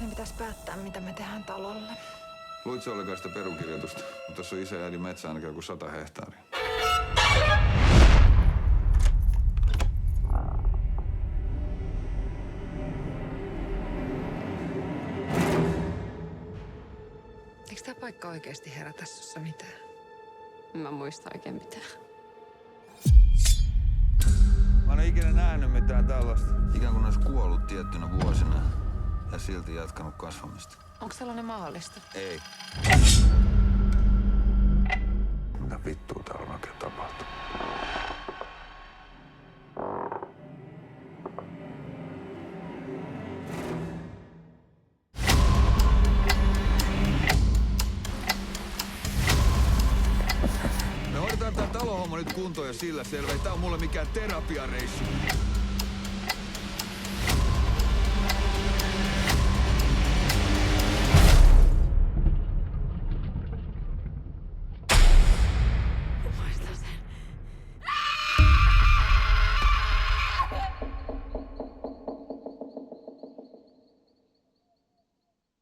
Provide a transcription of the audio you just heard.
Me pitäisi päättää, mitä me tehdään talolle. Luitko ollenkaan sitä perukirjoitusta? Tuossa on isä ja äidin metsä ainakin joku 100 hehtaaria. Eikö tää paikka oikeasti herätä sussa mitään? Mä muista oikein mitään. Mä en ole ikinä nähnyt mitään tällaista. Ikään kuin olisi kuollut tiettynä vuosina ja silti jatkanut kasvamista. Onko sellainen mahdollista? Ei. Mitä vittua täällä on oikein tapahtunut? Me hoidetaan tää talohomma nyt kuntoon ja sillä selvä. Ei tää on mulle mikään terapiareissu.